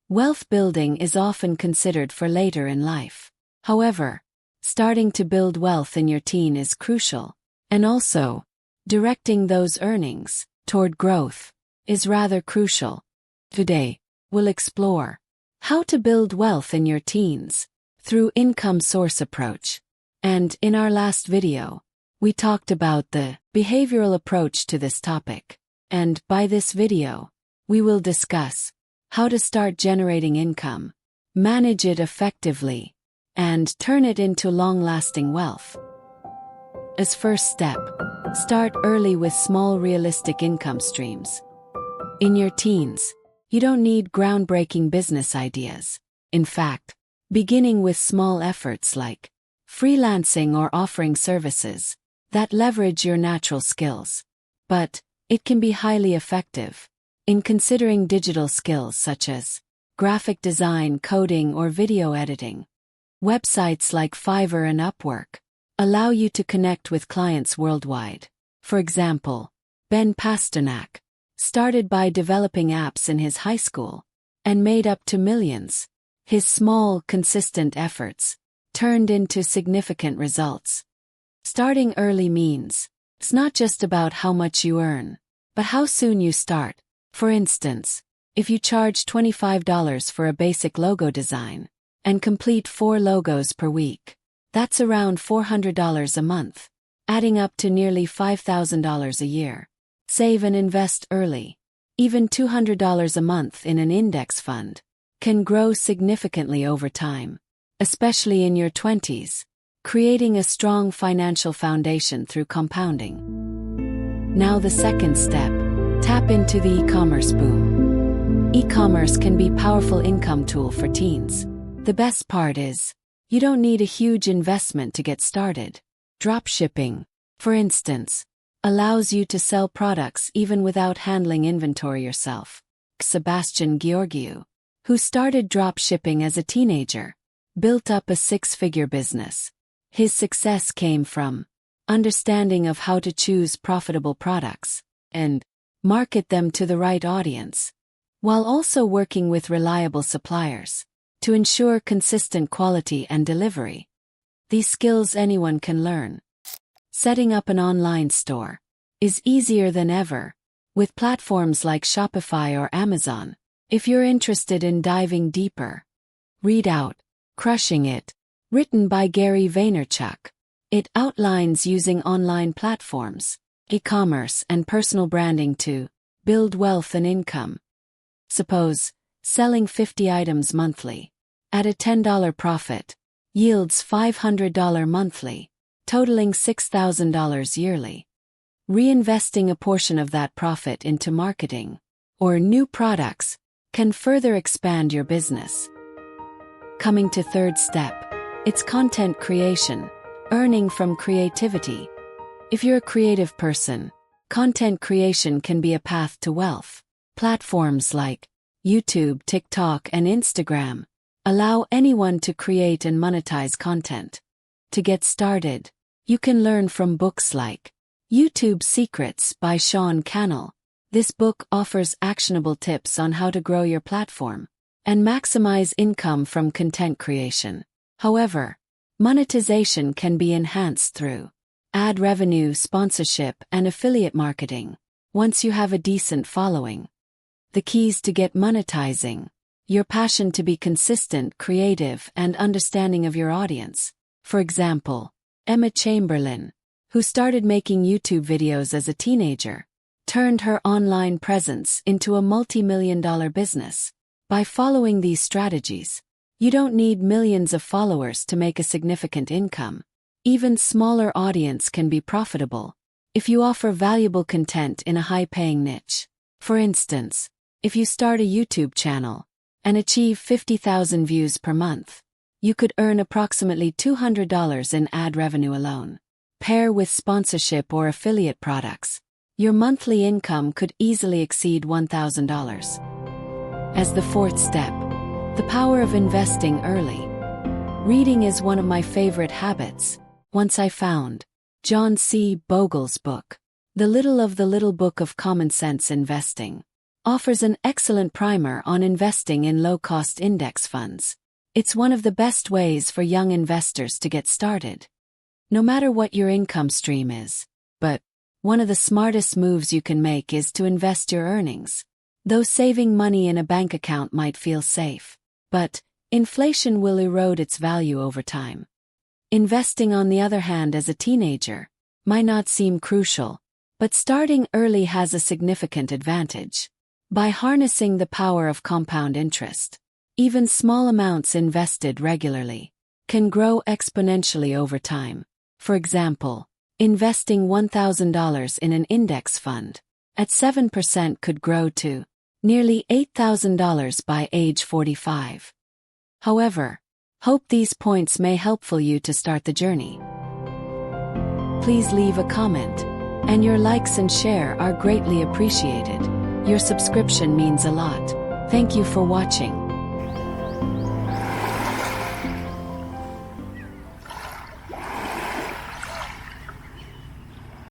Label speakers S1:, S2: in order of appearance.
S1: Wealth building is often considered for later in life. However, starting to build wealth in your teen is crucial, and also, directing those earnings toward growth is rather crucial. Today, we'll explore how to build wealth in your teens through income source approach. And in our last video, we talked about the behavioral approach to this topic. And by this video, we will discuss how to start generating income, manage it effectively, and turn it into long-lasting wealth. As first step, start early with small realistic income streams. In your teens, you don't need groundbreaking business ideas. In fact, beginning with small efforts like freelancing or offering services that leverage your natural skills. But it can be highly effective in considering digital skills such as graphic design, coding, or video editing. Websites like Fiverr and Upwork allow you to connect with clients worldwide. For example, Ben Pasternak started by developing apps in his high school and made up to millions. His small, consistent efforts turned into significant results. Starting early means it's not just about how much you earn, but how soon you start. For instance, if you charge $25 for a basic logo design and complete 4 logos per week, that's around $400 a month, adding up to nearly $5,000 a year. Save and invest early. Even $200 a month in an index fund can grow significantly over time, especially in your 20s, creating a strong financial foundation through compounding. Now the second step, tap into the e-commerce boom. E-commerce can be a powerful income tool for teens. The best part is, you don't need a huge investment to get started. Dropshipping, for instance, allows you to sell products even without handling inventory yourself. Sebastian Georgiou, who started dropshipping as a teenager, built up a 6-figure business. His success came from understanding of how to choose profitable products and market them to the right audience, while also working with reliable suppliers to ensure consistent quality and delivery. These skills anyone can learn. Setting up an online store is easier than ever with platforms like Shopify or Amazon. If you're interested in diving deeper, read out Crushing It, written by Gary Vaynerchuk. It outlines using online platforms, e-commerce, and personal branding to build wealth and income. Suppose selling 50 items monthly at a $10 profit yields $500 monthly, totaling $6,000 yearly. Reinvesting a portion of that profit into marketing or new products can further expand your business. Coming to third step, it's content creation, earning from creativity. If you're a creative person, content creation can be a path to wealth. Platforms like YouTube, TikTok, and Instagram allow anyone to create and monetize content. To get started, you can learn from books like YouTube Secrets by Sean Cannell. This book offers actionable tips on how to grow your platform and maximize income from content creation. However, monetization can be enhanced through ad revenue, sponsorship, and affiliate marketing. Once you have a decent following, the keys to get monetizing: your passion to be consistent, creative, and understanding of your audience. For example, Emma Chamberlain, who started making YouTube videos as a teenager, turned her online presence into a multi-million-dollar business. By following these strategies, you don't need millions of followers to make a significant income. Even smaller audience can be profitable if you offer valuable content in a high-paying niche. For instance, if you start a YouTube channel and achieve 50,000 views per month, you could earn approximately $200 in ad revenue alone. Pair with sponsorship or affiliate products, your monthly income could easily exceed $1,000. As the fourth step, the power of investing early. Reading is one of my favorite habits. Once I found John C. Bogle's book, The Little Book of Common Sense Investing, offers an excellent primer on investing in low-cost index funds. It's one of the best ways for young investors to get started, no matter what your income stream is. But one of the smartest moves you can make is to invest your earnings. Though saving money in a bank account might feel safe, but inflation will erode its value over time. Investing, on the other hand, as a teenager, might not seem crucial, but starting early has a significant advantage. By harnessing the power of compound interest, even small amounts invested regularly can grow exponentially over time. For example, investing $1,000 in an index fund at 7% could grow to nearly $8,000 by age 45. However, hope these points may helpful you to start the journey. Please leave a comment, and your likes and share are greatly appreciated. Your subscription means a lot. Thank you for watching.